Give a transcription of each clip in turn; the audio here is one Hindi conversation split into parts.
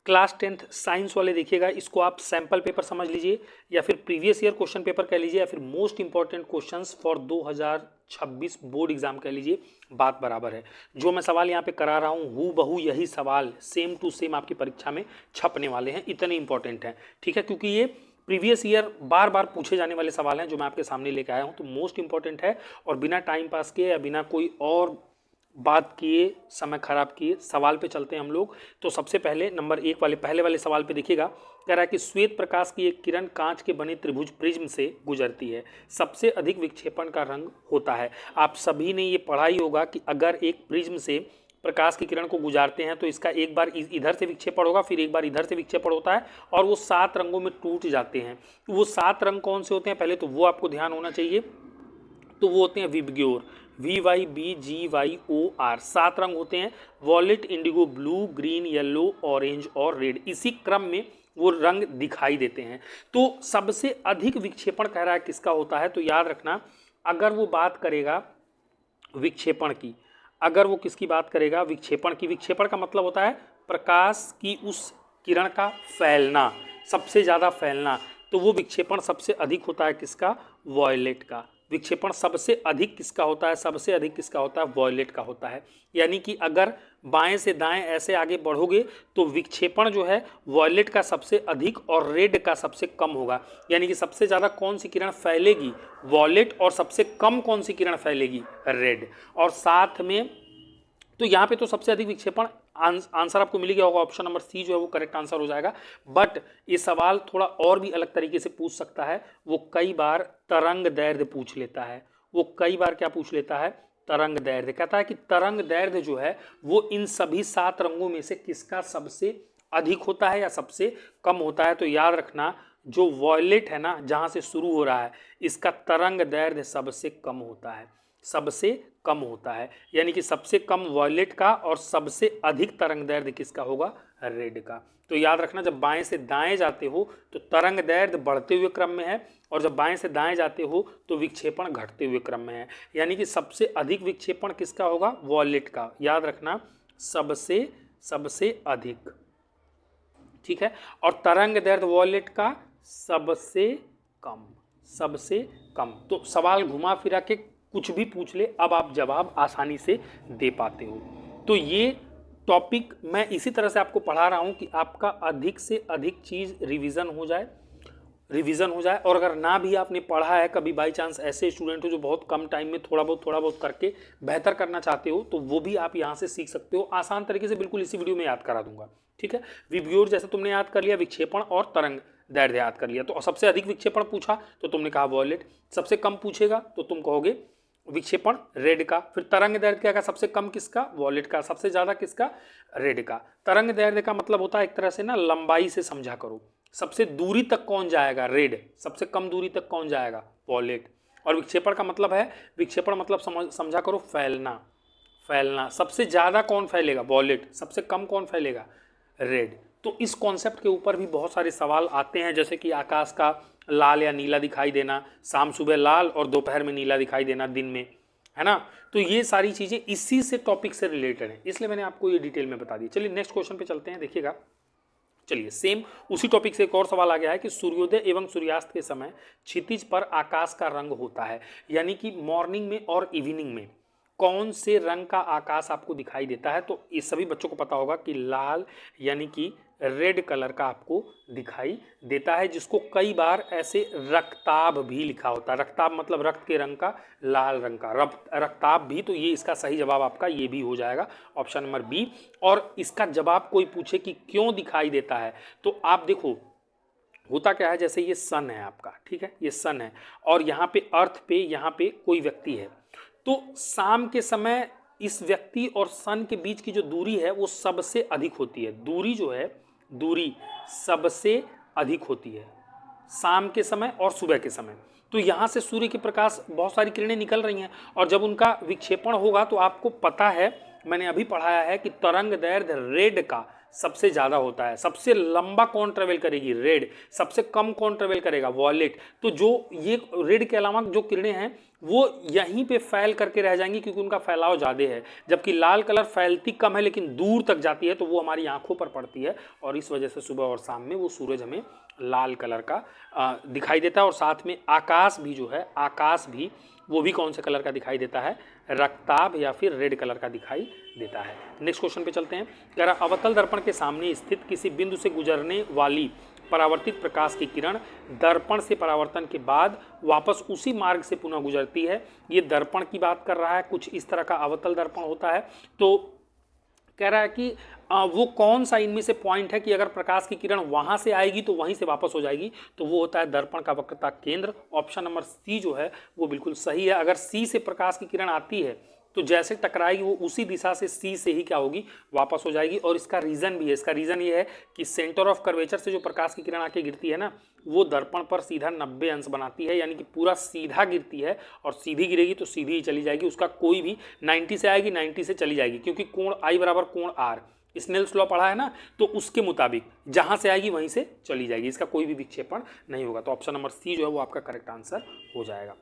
क्लास 10th साइंस वाले देखिएगा, इसको आप सैंपल पेपर समझ लीजिए या फिर प्रीवियस ईयर क्वेश्चन पेपर कह लीजिए या फिर most important questions for 2026 board exam कह लीजिए, बात बराबर है। जो मैं सवाल यहाँ पे करा रहा हूँ हूबहू बहू यही सवाल सेम टू सेम आपकी परीक्षा में छपने वाले हैं, इतने इंपॉर्टेंट हैं, ठीक है, क्योंकि ये प्रीवियस ईयर बार बार पूछे जाने वाले सवाल हैं जो मैं आपके सामने लेके आया हूँ, तो मोस्ट इंपॉर्टेंट है। और बिना टाइम पास किए या बिना कोई और बात किए, समय खराब किए, सवाल पे चलते हैं हम लोग। तो सबसे पहले नंबर 1 वाले पहले वाले सवाल पे देखिएगा, कह रहा है कि श्वेत प्रकाश की एक किरण कांच के बने त्रिभुज प्रिज्म से गुजरती है, सबसे अधिक विक्षेपण का रंग होता है। आप सभी ने ये पढ़ा ही होगा कि अगर एक प्रिज्म से प्रकाश की किरण को गुजारते हैं तो इसका एक बार इधर से विक्षेपण होगा, फिर एक बार इधर से विक्षेपण होता है और वो 7 रंगों में टूट जाते हैं। तो वो 7 रंग कौन से होते हैं, पहले तो वो आपको ध्यान होना चाहिए। तो वो होते हैं विबग्योर, VYBGYOR, 7 रंग होते हैं, wallet, Indigo, blue, green, yellow, orange और रेड, इसी क्रम में वो रंग दिखाई देते हैं। तो सबसे अधिक विक्षेपण कह रहा है किसका होता है, तो याद रखना अगर वो बात करेगा विक्षेपण की, अगर वो किसकी बात करेगा, विक्षेपण की, विक्षेपण का मतलब होता है प्रकाश की उस किरण का फैलना, सबसे ज़्यादा फैलना, तो वो विक्षेपण सबसे अधिक होता है किसका, वॉयलेट का। विक्षेपण सबसे अधिक किसका होता है, सबसे अधिक किसका होता है, वॉयलेट का होता है। यानी कि अगर बाएं से दाएं ऐसे आगे बढ़ोगे तो विक्षेपण जो है वॉयलेट का सबसे अधिक और रेड का सबसे कम होगा। यानी कि सबसे ज़्यादा कौन सी किरण फैलेगी, वॉयलेट, और सबसे कम कौन सी किरण फैलेगी, रेड। और साथ में तो यहाँ पे तो सबसे अधिक विक्षेपण आंसर आपको मिल गया होगा, ऑप्शन नंबर सी जो है वो करेक्ट आंसर हो जाएगा। बट ये सवाल थोड़ा और भी अलग तरीके से पूछ सकता है, वो कई बार तरंग दैर्ध्य पूछ लेता है, वो कई बार क्या पूछ लेता है, तरंग दैर्ध्य। कहता है कि तरंग दैर्ध्य जो है वो इन सभी 7 रंगों में से किसका सबसे अधिक होता है या सबसे कम होता है। तो याद रखना जो वॉयलेट है ना, जहाँ से शुरू हो रहा है, इसका तरंग दैर्ध्य सबसे कम होता है, सबसे कम होता है। यानी कि सबसे कम वॉयलेट का और सबसे अधिक तरंग दैर्ध्य किसका होगा, रेड का। तो याद रखना जब बाएं से दाएं जाते हो तो तरंग दैर्ध्य बढ़ते हुए क्रम में है, और जब बाएं से दाएं जाते हो तो विक्षेपण घटते हुए क्रम में है। यानी कि सबसे अधिक विक्षेपण किसका होगा, वॉयलेट का, याद रखना सबसे अधिक, ठीक है। और तरंग दैर्ध्य वॉयलेट का सबसे कम, सबसे कम। तो सवाल घुमा फिरा के कुछ भी पूछ ले, अब आप जवाब आसानी से दे पाते हो। तो ये टॉपिक मैं इसी तरह से आपको पढ़ा रहा हूँ कि आपका अधिक से अधिक चीज़ रिवीजन हो जाए, और अगर ना भी आपने पढ़ा है, कभी बाई चांस ऐसे स्टूडेंट हो जो बहुत कम टाइम में थोड़ा बहुत करके बेहतर करना चाहते हो, तो वो भी आप यहाँ से सीख सकते हो आसान तरीके से, बिल्कुल इसी वीडियो में याद करा दूंगा, ठीक है। विबग्योर जैसे तुमने याद कर लिया, विक्षेपण और तरंग दैर्ध्य याद कर लिया, तो सबसे अधिक विक्षेपण पूछा तो तुमने कहा वॉयलेट, सबसे कम पूछेगा तो तुम कहोगे विक्षेपण रेड का, फिर तरंग दैर्ध्य क्या का, सबसे कम किसका, वॉयलेट का, सबसे ज्यादा किसका, रेड का। तरंग दैर्ध्य का मतलब होता है एक तरह से ना लंबाई से समझा करो, सबसे दूरी तक कौन जाएगा, रेड, सबसे कम दूरी तक कौन जाएगा, वॉयलेट। और विक्षेपण का मतलब है, विक्षेपण मतलब समझा करो फैलना, फैलना, सबसे ज्यादा कौन फैलेगा, वॉयलेट, सबसे कम कौन फैलेगा, रेड। तो इस कॉन्सेप्ट के ऊपर भी बहुत सारे सवाल आते हैं, जैसे कि आकाश का लाल या नीला दिखाई देना, शाम सुबह लाल और दोपहर में नीला दिखाई देना दिन में, है ना। तो ये सारी चीजें इसी से टॉपिक से रिलेटेड है, इसलिए मैंने आपको ये डिटेल में बता दी। चलिए नेक्स्ट क्वेश्चन पे चलते हैं, देखिएगा। चलिए सेम उसी टॉपिक से एक और सवाल आ गया है कि सूर्योदय एवं सूर्यास्त के समय क्षितिज पर आकाश का रंग होता है, यानी कि मॉर्निंग में और इवनिंग में कौन से रंग का आकाश आपको दिखाई देता है। तो ये सभी बच्चों को पता होगा कि लाल यानी कि रेड कलर का आपको दिखाई देता है, जिसको कई बार ऐसे रक्ताभ भी लिखा होता है। रक्ताभ मतलब रक्त के रंग का, लाल रंग का रक्ताभ भी। तो ये इसका सही जवाब आपका ये भी हो जाएगा, ऑप्शन नंबर बी। और इसका जवाब कोई पूछे कि क्यों दिखाई देता है, तो आप देखो होता क्या है, जैसे ये सन है आपका, ठीक है, ये सन है और यहाँ पे अर्थ पे, यहाँ पे कोई व्यक्ति है, तो शाम के समय इस व्यक्ति और सन के बीच की जो दूरी है वो सबसे अधिक होती है। दूरी जो है, दूरी सबसे अधिक होती है शाम के समय और सुबह के समय। तो यहाँ से सूर्य के प्रकाश, बहुत सारी किरणें निकल रही हैं, और जब उनका विक्षेपण होगा तो आपको पता है, मैंने अभी पढ़ाया है कि तरंग दैर्ध्य रेड का सबसे ज़्यादा होता है। सबसे लंबा कौन ट्रेवल करेगी? रेड। सबसे कम कौन ट्रेवल करेगा? वॉयलेट। तो जो ये रेड के अलावा जो किरणें हैं वो यहीं पे फैल करके रह जाएंगी क्योंकि उनका फैलाव ज़्यादा है, जबकि लाल कलर फैलती कम है लेकिन दूर तक जाती है, तो वो हमारी आंखों पर पड़ती है और इस वजह से सुबह और शाम में वो सूरज हमें लाल कलर का दिखाई देता है। और साथ में आकाश भी जो है, आकाश भी वो भी कौन से कलर का दिखाई देता है? रक्ताभ या फिर रेड कलर का दिखाई देता है। नेक्स्ट क्वेश्चन पे चलते हैं। कह रहा अवतल दर्पण के सामने स्थित किसी बिंदु से गुजरने वाली परावर्तित प्रकाश की किरण दर्पण से परावर्तन के बाद वापस उसी मार्ग से पुनः गुजरती है। ये दर्पण की बात कर रहा है, कुछ इस तरह का अवतल दर्पण होता है। तो कह रहा है कि वो कौन सा इनमें से पॉइंट है कि अगर प्रकाश की किरण वहां से आएगी तो वहीं से वापस हो जाएगी, तो वो होता है दर्पण का वक्रता केंद्र। ऑप्शन नंबर सी जो है वो बिल्कुल सही है। अगर सी से प्रकाश की किरण आती है तो जैसे टकराएगी वो उसी दिशा से सी से ही क्या होगी? वापस हो जाएगी। और इसका रीज़न भी है, इसका रीज़न ये है कि सेंटर ऑफ कर्वेचर से जो प्रकाश की किरण आके गिरती है ना, वो दर्पण पर सीधा 90 अंश बनाती है, यानी कि पूरा सीधा गिरती है और सीधी गिरेगी तो सीधी ही चली जाएगी। उसका कोई भी 90 से आएगी, 90 से चली जाएगी, क्योंकि कोण आई बराबर कोण आर, स्नेल्स लॉ पढ़ा है ना, तो उसके मुताबिक जहां से आएगी वहीं से चली जाएगी, इसका कोई भी विक्षेपण नहीं होगा। तो ऑप्शन नंबर सी जो है वो आपका करेक्ट आंसर हो जाएगा।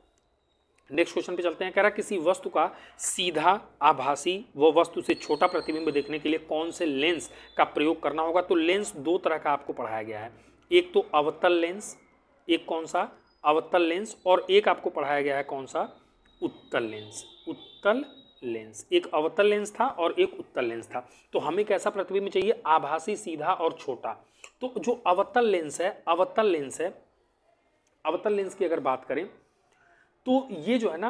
नेक्स्ट क्वेश्चन पे चलते हैं। कह रहा किसी वस्तु का सीधा, आभासी व वस्तु से छोटा प्रतिबिंब देखने के लिए कौन से लेंस का प्रयोग करना होगा? तो लेंस दो तरह का आपको पढ़ाया गया है, एक तो अवतल लेंस, एक कौन सा? अवतल लेंस, और एक आपको पढ़ाया गया है कौन सा? उत्तल लेंस। उत्तल लेंस, एक अवतल लेंस था और एक उत्तल लेंस था। तो हमें कैसा प्रतिबिंब चाहिए? आभासी, सीधा और छोटा। तो जो अवतल लेंस है, अवतल लेंस है, अवतल लेंस की अगर बात करें तो ये जो है ना,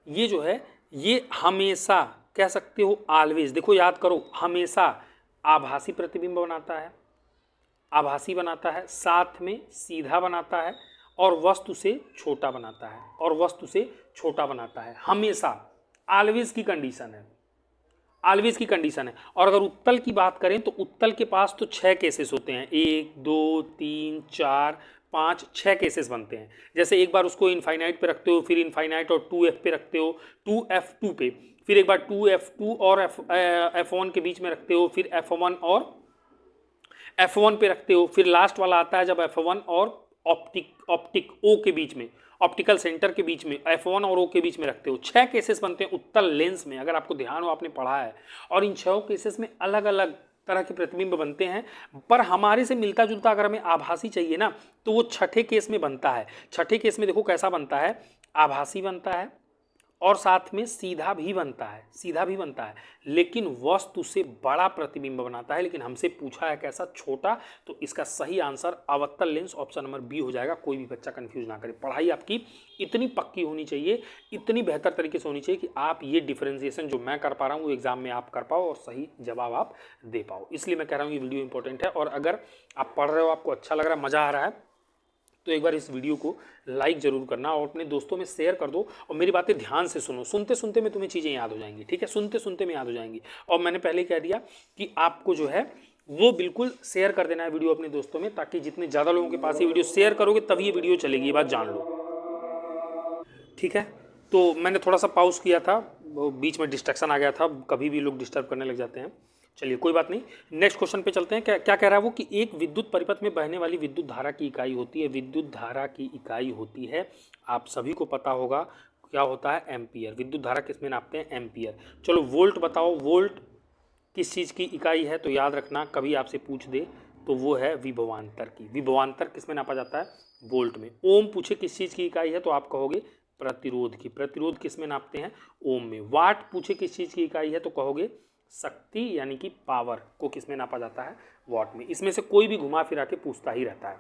ये जो है ये हमेशा कह सकते हो ऑलवेज, देखो याद करो, हमेशा आभासी प्रतिबिंब बनाता है, आभासी बनाता है, साथ में सीधा बनाता है और वस्तु से छोटा बनाता है, और वस्तु से छोटा बनाता है, हमेशा, ऑलवेज की कंडीशन है, ऑलवेज की कंडीशन है। और अगर उत्तल की बात करें तो उत्तल के पास तो 6 केसेस होते हैं, 1 2 3 4 5 6 केसेस बनते हैं। जैसे एक बार उसको इनफाइनाइट पे रखते हो, फिर इनफाइनाइट और 2f पे रखते हो, 2f2 पे, फिर एक बार 2f2 और f1 के बीच में रखते हो, फिर f1 और f1 पे रखते हो, फिर लास्ट वाला आता है जब f1 और ऑप्टिक ओ के बीच में, ऑप्टिकल सेंटर के बीच में, f1 और o के बीच में रखते हो। 6 केसेस बनते हैं उत्तल लेंस में, अगर आपको ध्यान हो, आपने पढ़ा है। और इन 6 केसेस में अलग अलग तरह के प्रतिबिंब बनते हैं, पर हमारे से मिलता जुलता अगर हमें आभासी चाहिए ना तो वो छठे केस में बनता है। छठे केस में देखो कैसा बनता है, आभासी बनता है और साथ में सीधा भी बनता है, सीधा भी बनता है, लेकिन वस्तु से बड़ा प्रतिबिंब बनाता है। लेकिन हमसे पूछा है कैसा? छोटा। तो इसका सही आंसर अवतल लेंस, ऑप्शन नंबर बी हो जाएगा। कोई भी बच्चा कंफ्यूज ना करे, पढ़ाई आपकी इतनी पक्की होनी चाहिए, इतनी बेहतर तरीके से होनी चाहिए कि आप ये डिफरेंशिएशन जो मैं कर पा रहा हूँ वो एग्जाम में आप कर पाओ और सही जवाब आप दे पाओ। इसलिए मैं कह रहा हूँ ये वीडियो इंपॉर्टेंट है। और अगर आप पढ़ रहे हो, आपको अच्छा लग रहा है, मज़ा आ रहा है, तो एक बार इस वीडियो को लाइक जरूर करना और अपने दोस्तों में शेयर कर दो। और मेरी बातें ध्यान से सुनो, सुनते सुनते में तुम्हें चीज़ें याद हो जाएंगी, ठीक है? सुनते सुनते में याद हो जाएंगी। और मैंने पहले कह दिया कि आपको जो है वो बिल्कुल शेयर कर देना है वीडियो अपने दोस्तों में, ताकि जितने ज़्यादा लोगों के पास ये वीडियो शेयर करोगे तभी ये वीडियो चलेगी, ये बात जान लो, ठीक है? तो मैंने थोड़ा सा पॉज किया था, बीच में डिस्ट्रैक्शन आ गया था, कभी भी लोग डिस्टर्ब करने लग जाते हैं। चलिए कोई बात नहीं, नेक्स्ट क्वेश्चन पे चलते हैं। क्या कह रहा है वो कि एक विद्युत परिपथ में बहने वाली विद्युत धारा की इकाई होती है, विद्युत धारा की इकाई होती है, आप सभी को पता होगा क्या होता है? एम्पियर। विद्युत धारा किस में नापते हैं? एम्पियर। चलो वोल्ट बताओ, वोल्ट किस चीज़ की इकाई है? तो याद रखना, कभी आपसे पूछ दे तो वो है विभवांतर की। विभवांतर किस में नापा जाता है? वोल्ट में। ओम पूछे किस चीज़ की इकाई है तो आप कहोगे प्रतिरोध की। प्रतिरोध किस में नापते हैं? ओम में। वाट पूछे किस चीज़ की इकाई है तो कहोगे शक्ति यानी कि पावर को किस में नापा जाता है? वॉट में। इसमें से कोई भी घुमा फिरा के पूछता ही रहता है।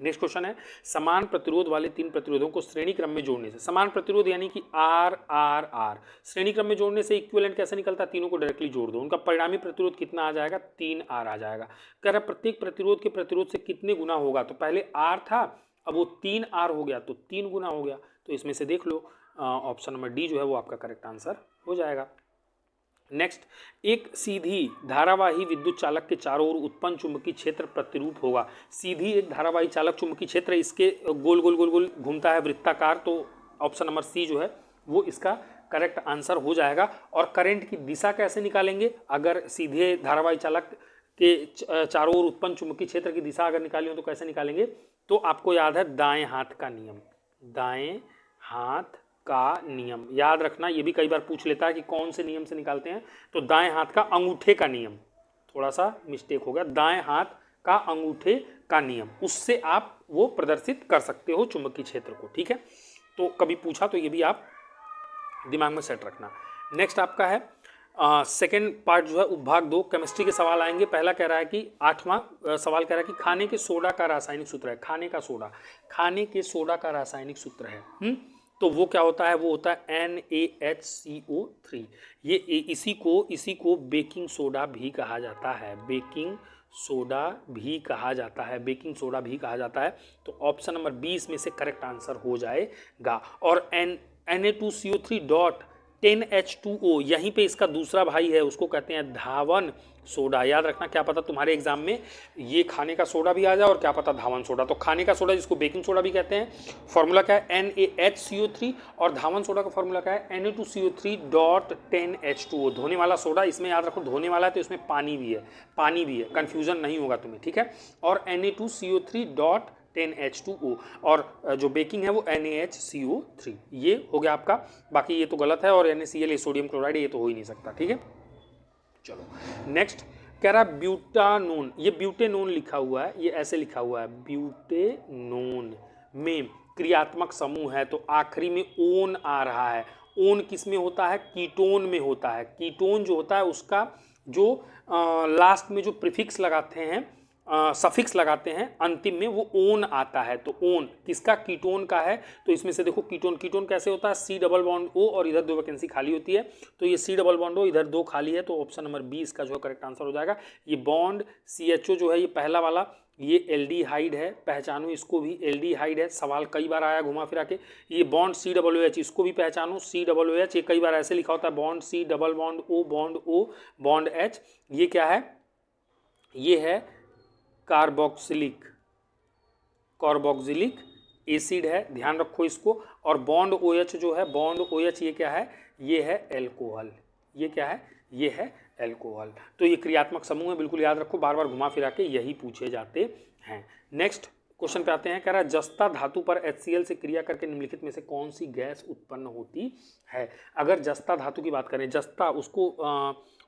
नेक्स्ट क्वेश्चन है, समान प्रतिरोध वाले 3 प्रतिरोधों को श्रेणी क्रम में जोड़ने से, समान प्रतिरोध यानी कि आर आर आर, श्रेणी क्रम में जोड़ने से इक्विवेलेंट कैसे निकलता है? तीनों को डायरेक्टली जोड़ दो, उनका परिणामी प्रतिरोध कितना आ जाएगा? 3R आ जाएगा। कह रहा प्रत्येक प्रतिरोध के प्रतिरोध से कितने गुना होगा? तो पहले R था, अब वो 3R हो गया तो 3 गुना हो गया। तो इसमें से देख लो, ऑप्शन नंबर डी जो है वो आपका करेक्ट आंसर हो जाएगा। नेक्स्ट, एक सीधी धारावाही विद्युत चालक के चारों ओर उत्पन्न चुंबकीय क्षेत्र प्रतिरूप होगा। सीधी एक धारावाही चालक चुंबकीय क्षेत्र, इसके गोल गोल गोल गोल घूमता है वृत्ताकार, तो ऑप्शन नंबर सी जो है वो इसका करेक्ट आंसर हो जाएगा। और करंट की दिशा कैसे निकालेंगे, अगर सीधे धारावाही चालक के चारों ओर उत्पन्न चुंबकीय क्षेत्र की दिशा अगर निकाली हो तो कैसे निकालेंगे, तो आपको याद है दाएं हाथ का नियम, दाएं हाथ का नियम याद रखना। ये भी कई बार पूछ लेता है कि कौन से नियम से निकालते हैं, तो दाएं हाथ का अंगूठे का नियम, थोड़ा सा मिस्टेक हो गया, दाएं हाथ का अंगूठे का नियम, उससे आप वो प्रदर्शित कर सकते हो चुंबकीय क्षेत्र को। ठीक है, तो कभी पूछा तो ये भी आप दिमाग में सेट रखना। नेक्स्ट आपका है सेकेंड पार्ट जो है उपभाग 2, केमिस्ट्री के सवाल आएंगे। पहला कह रहा है कि 8वां सवाल कह रहा है कि खाने के सोडा का रासायनिक सूत्र है, खाने का सोडा, खाने के सोडा का रासायनिक सूत्र है। तो वो क्या होता है, वो होता है NaHCO3। ये इसी को बेकिंग सोडा भी कहा जाता है, बेकिंग सोडा भी कहा जाता है, बेकिंग सोडा भी कहा जाता है। तो ऑप्शन नंबर 20 में से करेक्ट आंसर हो जाएगा। और Na2CO3 डॉट 10H2O यहीं पे इसका दूसरा भाई है, उसको कहते हैं धावन सोडा। याद रखना, क्या पता तुम्हारे एग्जाम में ये खाने का सोडा भी आ जाए और क्या पता धावन सोडा। तो खाने का सोडा जिसको बेकिंग सोडा भी कहते हैं, फॉर्मूला क्या है NaHCO3, और धावन सोडा का फॉर्मूला क्या है Na2CO3 डॉट 10H2O। धोने वाला सोडा, इसमें याद रखो धोने वाला है तो इसमें पानी भी है, कंफ्यूजन नहीं होगा तुम्हें। ठीक है, और Na2CO3 डॉट 10H2O, और जो बेकिंग है वो NaHCO3। ये हो गया आपका, बाकी ये तो गलत है, और NaCl सोडियम क्लोराइड ये तो हो ही नहीं सकता। ठीक है, चलो नेक्स्ट कह रहा है ब्यूटानोन, ये ब्यूटेनोन लिखा हुआ है, ये ऐसे लिखा हुआ है ब्यूटेनोन में क्रियात्मक समूह है, तो आखिरी में ओन आ रहा है। ओन किस में होता है, कीटोन में होता है। कीटोन जो होता है उसका जो लास्ट में जो प्रीफिक्स लगाते हैं, सफिक्स लगाते हैं अंतिम में, वो ओन आता है। तो ओन किसका, कीटोन का है। तो इसमें से देखो कीटोन कैसे होता है, C डबल बॉन्ड O और इधर 2 वैकेंसी खाली होती है, तो ये C डबल बॉन्ड O इधर 2 खाली है, तो ऑप्शन नंबर 20 का जो करेक्ट आंसर हो जाएगा। ये बॉन्ड CHO जो है ये पहला वाला, ये एल्डिहाइड है, पहचानो इसको भी, एल्डिहाइड है, सवाल कई बार आया घुमा फिरा के। ये बॉन्ड COOH, इसको भी पहचानो COOH, ये कई बार ऐसे लिखा होता है bond C double bond O bond H। ये क्या है, ये है कार्बोक्सिलिक एसिड है, ध्यान रखो इसको। और बॉन्ड OH जो है, बॉन्ड OH ये क्या है, ये है एल्कोहल, ये क्या है, ये है एल्कोहल। तो ये क्रियात्मक समूह है, बिल्कुल याद रखो, बार बार घुमा फिरा के यही पूछे जाते हैं। नेक्स्ट क्वेश्चन पे आते हैं, कह रहा है जस्ता धातु पर HCl से क्रिया करके निम्नलिखित में से कौन सी गैस उत्पन्न होती है। अगर जस्ता धातु की बात करें, जस्ता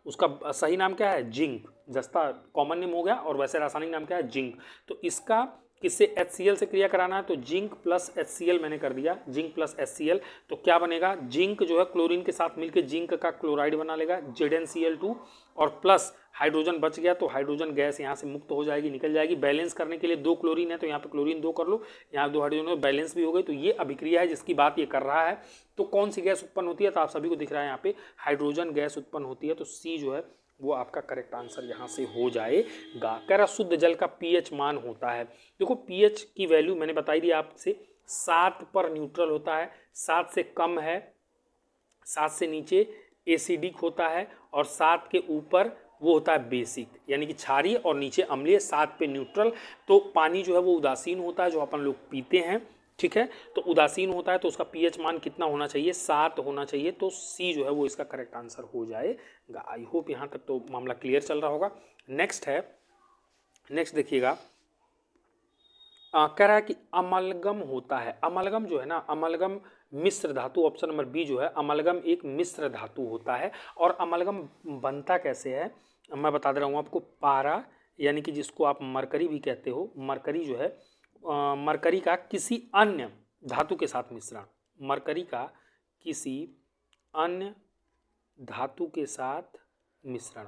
उसका सही नाम क्या है, जिंक। जस्ता कॉमन नेम हो गया, और वैसे रासायनिक नाम क्या है, जिंक। तो इसका किससे HCl से क्रिया कराना है, तो जिंक प्लस HCl मैंने कर दिया, जिंक प्लस HCl। तो क्या बनेगा, जिंक जो है क्लोरीन के साथ मिलकर जिंक का क्लोराइड बना लेगा ZnCl2, और प्लस हाइड्रोजन बच गया, तो हाइड्रोजन गैस यहाँ से मुक्त हो जाएगी, निकल जाएगी। बैलेंस करने के लिए 2 क्लोरीन है, तो यहाँ पे क्लोरीन 2 कर लो, यहाँ 2 हाइड्रोजन, बैलेंस भी हो गई। तो ये अभिक्रिया है जिसकी बात ये कर रहा है। तो कौन सी गैस उत्पन्न होती है, तो आप सभी को दिख रहा है यहाँ पे हाइड्रोजन गैस उत्पन्न होती है। तो C जो है वो आपका करेक्ट आंसर यहाँ से हो जाएगा। कह रहा शुद्ध जल का pH मान होता है, देखो pH की वैल्यू मैंने बताई दी आपसे, 7 पर न्यूट्रल होता है, 7 से कम है, 7 से नीचे एसिडिक होता है, और 7 के ऊपर वो होता है बेसिक, यानी कि क्षारीय, और नीचे अम्लीय, 7 पे न्यूट्रल। तो पानी जो है वो उदासीन होता है, जो अपन लोग पीते हैं। ठीक है, तो उदासीन होता है, तो उसका pH मान कितना होना चाहिए, 7 होना चाहिए। तो C जो है वो इसका करेक्ट आंसर हो जाएगा। आई होप यहाँ तक तो मामला क्लियर चल रहा होगा। नेक्स्ट देखिएगा, कह रहा है कि अमलगम होता है। अमलगम जो है ना, अमलगम मिश्र धातु, ऑप्शन नंबर B जो है, अमलगम एक मिश्र धातु होता है। और अमलगम बनता कैसे है, मैं बता दे रहा हूँ आपको। पारा यानी कि जिसको आप मरकरी भी कहते हो, मरकरी जो है, मरकरी का किसी अन्य धातु के साथ मिश्रण, मरकरी का किसी अन्य धातु के साथ मिश्रण,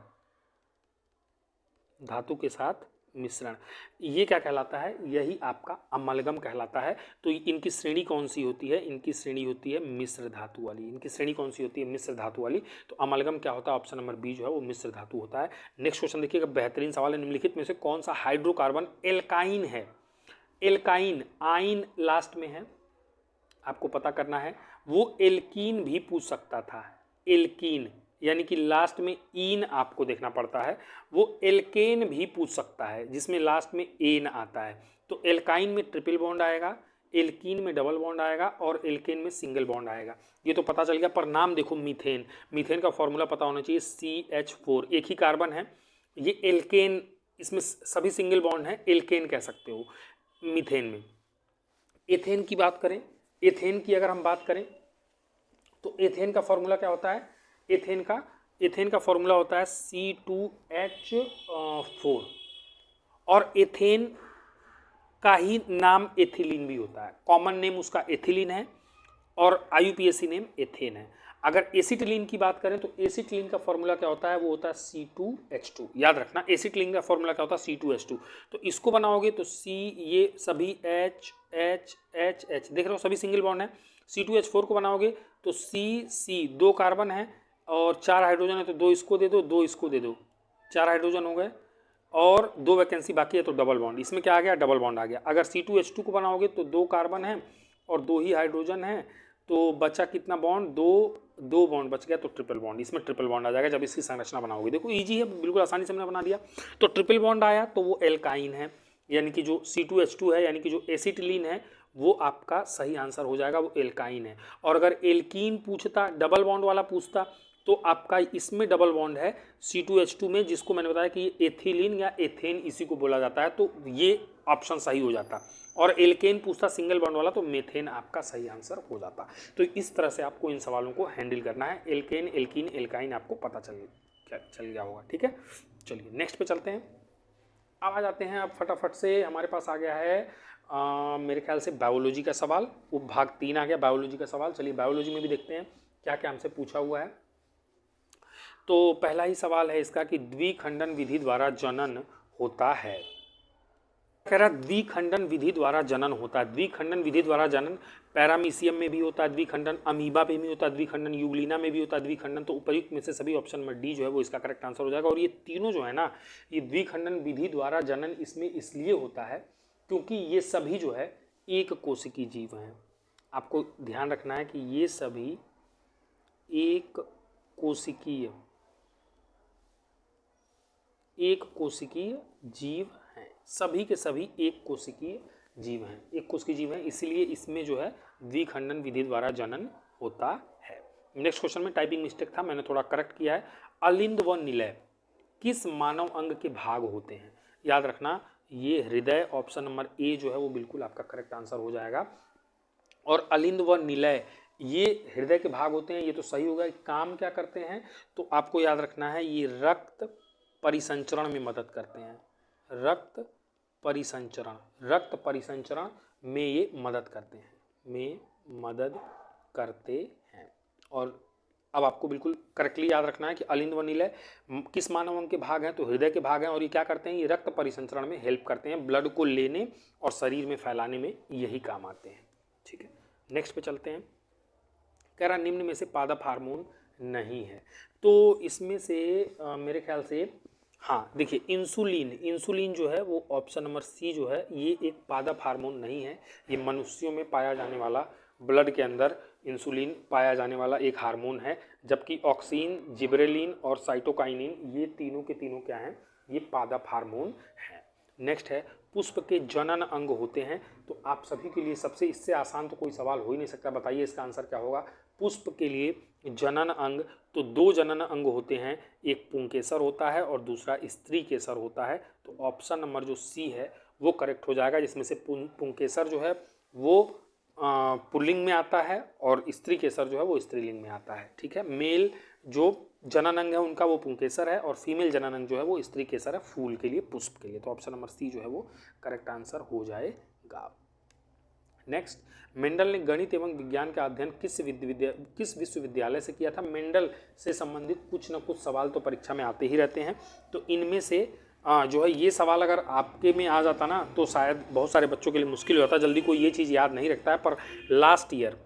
धातु के साथ मिश्रण, ये क्या कहलाता है, यही आपका अमलगम कहलाता है। तो इनकी श्रेणी कौन सी होती है, इनकी श्रेणी होती है मिश्र धातु वाली, इनकी श्रेणी कौन सी होती है, मिश्र धातु वाली। तो अमलगम क्या होता है, ऑप्शन नंबर B जो है वो मिश्र धातु होता है। नेक्स्ट क्वेश्चन देखिएगा, बेहतरीन सवाल है, निम्नलिखित में से कौन सा हाइड्रोकार्बन एल्काइन है। एल्काइन, आइन लास्ट में है, आपको पता करना है। वो एल्कीन भी पूछ सकता था, एल्कीन यानी कि लास्ट में ईन आपको देखना पड़ता है। वो एल्केन भी पूछ सकता है जिसमें लास्ट में एन आता है। तो एल्काइन में ट्रिपल बॉन्ड आएगा, एल्कीन में डबल बॉन्ड आएगा और एल्केन में सिंगल बॉन्ड आएगा। ये तो पता चल गया, पर नाम देखो मीथेन। मीथेन का फॉर्मूला पता होना चाहिए CH4, एक ही कार्बन है। ये एल्केन, इसमें सभी सिंगल बॉन्ड हैं, एल्केन कह सकते हो मीथेन में। एथेन की बात करें, एथेन की अगर हम बात करें तो एथेन का फॉर्मूला क्या होता है? एथेन का फॉर्मूला होता है C2H4 और एथेन का ही नाम एथिलीन भी होता है। कॉमन नेम उसका एथिलीन है और IUPAC नेम एथेन है। अगर एसिटिलीन की बात करें तो एसिटिलीन का फॉर्मूला क्या होता है? वो होता है C2H2। याद रखना, एसिटिलीन का फॉर्मूला क्या होता है? C2H2। तो इसको बनाओगे तो C, ये सभी H H H H देख रहे हो, सभी सिंगल बॉन्ड है। C2H4 को बनाओगे तो C 2 कार्बन है और 4 हाइड्रोजन है, तो 2 इसको दे दो, 2 इसको दे दो, 4 हाइड्रोजन हो गए और 2 वैकेंसी बाकी है, तो डबल बॉन्ड। इसमें क्या आ गया? डबल बॉन्ड आ गया। अगर C2H2 को बनाओगे तो 2 कार्बन है और 2 ही हाइड्रोजन है, तो बचा कितना बॉन्ड? 2 बॉन्ड बच गया, तो ट्रिपल बॉन्ड। इसमें ट्रिपल बॉन्ड आ जाएगा जब इसकी संरचना बनाओगे। देखो इजी है, बिल्कुल आसानी से हमने बना दिया। तो ट्रिपल बॉन्ड आया तो वो एल्काइन है, यानी कि जो C2H2 है, यानी कि जो एसिटिलीन है, वो आपका सही आंसर हो जाएगा, वो एल्काइन है। और अगर एल्कीन पूछता, डबल बॉन्ड वाला पूछता, तो आपका इसमें डबल बॉन्ड है C2H2 में, जिसको मैंने बताया कि एथिलीन या एथेन इसी को बोला जाता है, तो ये ऑप्शन सही हो जाता। और एल्केन पूछता सिंगल बॉन्ड वाला, तो मेथेन आपका सही आंसर हो जाता। तो इस तरह से आपको इन सवालों को हैंडल करना है। एल्केन, एल्कीन, एल्काइन आपको पता चल गया होगा। ठीक है, चलिए नेक्स्ट पे चलते हैं। अब आ जाते हैं, अब फटाफट से हमारे पास आ गया है मेरे ख्याल से बायोलॉजी का सवाल। वो भाग 3 आ गया बायोलॉजी का सवाल। चलिए बायोलॉजी में भी देखते हैं क्या क्या हमसे पूछा हुआ है। तो पहला ही सवाल है इसका कि द्विखंडन विधि द्वारा जनन होता है। कह रहा द्विखंडन विधि द्वारा जनन होता है। द्विखंडन विधि द्वारा जनन पैरामीशियम में भी होता है द्विखंडन, अमीबा में भी होता है द्विखंडन, यूग्लिना में भी होता है द्विखंडन। तो उपर्युक्त में से सभी ऑप्शन में डी जो है वो इसका करेक्ट आंसर हो जाएगा। और ये तीनों जो है ना, ये द्विखंडन विधि द्वारा जनन इसमें इसलिए होता है क्योंकि ये सभी जो है एक कोशिकीय जीव हैं। आपको ध्यान रखना है कि ये सभी एक कोशिकीय जीव हैं। सभी के सभी एक कोशिकीय जीव हैं, एक कोशिकीय जीव हैं, इसीलिए इसमें जो है द्विखंडन विधि द्वारा जनन होता है। नेक्स्ट क्वेश्चन में टाइपिंग मिस्टेक था, मैंने थोड़ा करेक्ट किया है। अलिंद व निलय किस मानव अंग के भाग होते हैं? याद रखना, ये हृदय, ऑप्शन नंबर ए जो है वो बिल्कुल आपका करेक्ट आंसर हो जाएगा। और अलिंद व निलय ये हृदय के भाग होते हैं, ये तो सही होगा। काम क्या करते हैं? तो आपको याद रखना है, ये रक्त परिसंचरण में मदद करते हैं। रक्त परिसंचरण में ये मदद करते हैं। और अब आपको बिल्कुल करेक्टली याद रखना है कि अलिंद व निलय किस मानव अंग के भाग हैं? तो हृदय के भाग हैं। और ये क्या करते हैं? ये रक्त परिसंचरण में हेल्प करते हैं, ब्लड को लेने और शरीर में फैलाने में यही काम आते हैं। ठीक है, नेक्स्ट पे चलते हैं। कह रहा निम्न में से पादप हार्मोन नहीं है। तो इसमें से मेरे ख्याल से हाँ देखिए, इंसुलिन जो है वो ऑप्शन नंबर सी जो है, ये एक पादप हार्मोन नहीं है। ये मनुष्यों में पाया जाने वाला, ब्लड के अंदर इंसुलिन पाया जाने वाला एक हार्मोन है। जबकि ऑक्सीन, जिबरेलिन और साइटोकाइनिन ये तीनों के तीनों क्या हैं? ये पादप हार्मोन हैं। नेक्स्ट है पुष्प के जनन अंग होते हैं। तो आप सभी के लिए सबसे इससे आसान तो कोई सवाल हो ही नहीं सकता। बताइए इसका आंसर क्या होगा? पुष्प के लिए जनन अंग, तो 2 जनन अंग होते हैं, एक पुंकेसर होता है और दूसरा स्त्री केसर होता है। तो ऑप्शन नंबर जो सी है वो करेक्ट हो जाएगा, जिसमें से पुंकेसर जो है वो पुल्लिंग में आता है और स्त्री केसर जो है वो स्त्रीलिंग में आता है। ठीक है, मेल जो जनन अंग है उनका वो पुंकेसर है और फीमेल जनन अंग जो है वो स्त्री केसर है, फूल के लिए, पुष्प के लिए। तो ऑप्शन नंबर सी जो है वो करेक्ट आंसर हो जाएगा। नेक्स्ट, मेंडल ने गणित एवं विज्ञान का अध्ययन किस विश्वविद्यालय से किया था? मेंडल से संबंधित कुछ न कुछ सवाल तो परीक्षा में आते ही रहते हैं। तो इनमें से जो है ये सवाल अगर आपके में आ जाता ना तो शायद बहुत सारे बच्चों के लिए मुश्किल हो जाता, जल्दी कोई ये चीज़ याद नहीं रखता है। पर लास्ट ईयर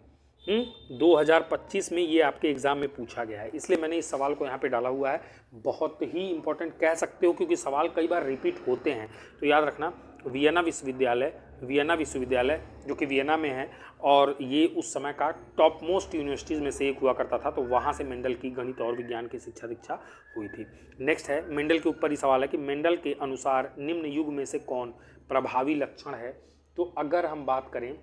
2025 में ये आपके एग्जाम में पूछा गया है, इसलिए मैंने इस सवाल को यहाँ पे डाला हुआ है। बहुत ही इंपॉर्टेंट कह सकते हो क्योंकि सवाल कई बार रिपीट होते हैं। तो याद रखना, वियना विश्वविद्यालय जो कि वियना में है और ये उस समय का टॉप मोस्ट यूनिवर्सिटीज़ में से एक हुआ करता था। तो वहाँ से मेंडल की गणित और विज्ञान की शिक्षा दीक्षा हुई थी। नेक्स्ट है, मेंडल के ऊपर ही सवाल है कि मेंडल के अनुसार निम्न युग में से कौन प्रभावी लक्षण है? तो अगर हम बात करें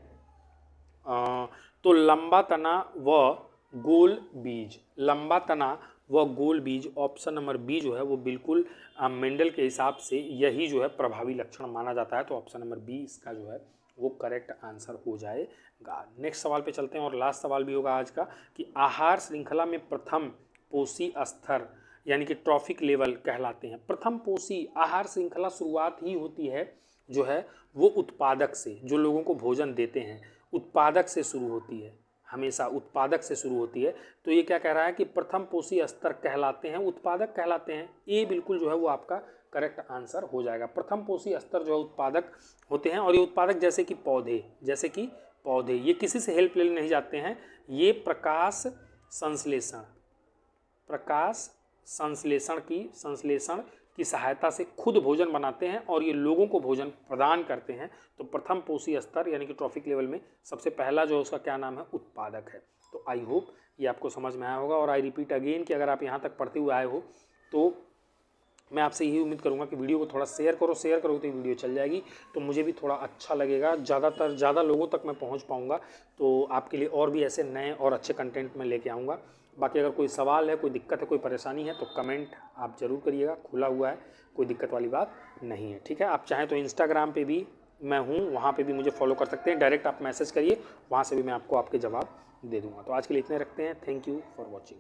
तो लंबा तना व गोल बीज, लंबा तना व गोल बीज, ऑप्शन नंबर बी जो है वो बिल्कुल मेंडल के हिसाब से यही जो है प्रभावी लक्षण माना जाता है। तो ऑप्शन नंबर बी इसका जो है वो करेक्ट आंसर हो जाएगा। नेक्स्ट सवाल पे चलते हैं और लास्ट सवाल भी होगा आज का कि आहार श्रृंखला में प्रथम पोषी स्तर यानी कि ट्रॉफिक लेवल कहलाते हैं। प्रथम पोषी आहार श्रृंखला शुरुआत ही होती है जो है वो उत्पादक से, जो लोगों को भोजन देते हैं उत्पादक से शुरू होती है, हमेशा उत्पादक से शुरू होती है। तो ये क्या कह रहा है कि प्रथम पोषी स्तर कहलाते हैं, उत्पादक कहलाते हैं। ए बिल्कुल जो है वो आपका करेक्ट आंसर हो जाएगा। प्रथम पोषी स्तर जो है उत्पादक होते हैं और ये उत्पादक जैसे कि पौधे, जैसे कि पौधे ये किसी से हेल्प लेने नहीं जाते हैं, ये प्रकाश संश्लेषण, प्रकाश संश्लेषण की सहायता से खुद भोजन बनाते हैं और ये लोगों को भोजन प्रदान करते हैं। तो प्रथम पोषी स्तर यानी कि ट्रॉफिक लेवल में सबसे पहला जो उसका क्या नाम है, उत्पादक है। तो आई होप ये आपको समझ में आया होगा और आई रिपीट अगेन कि अगर आप यहाँ तक पढ़ते हुए आए हो तो मैं आपसे यही उम्मीद करूँगा कि वीडियो को थोड़ा शेयर करो, शेयर करोगे तो ये वीडियो चल जाएगी तो मुझे भी थोड़ा अच्छा लगेगा, ज़्यादा लोगों तक मैं पहुँच पाऊँगा। तो आपके लिए और भी ऐसे नए और अच्छे कंटेंट मैं लेके आऊँगा। बाकी अगर कोई सवाल है, कोई दिक्कत है, कोई परेशानी है तो कमेंट आप ज़रूर करिएगा, खुला हुआ है, कोई दिक्कत वाली बात नहीं है। ठीक है, आप चाहें तो इंस्टाग्राम पे भी मैं हूँ, वहाँ पे भी मुझे फॉलो कर सकते हैं, डायरेक्ट आप मैसेज करिए, वहाँ से भी मैं आपको आपके जवाब दे दूँगा। तो आज के लिए इतने रखते हैं। Thank you for watching.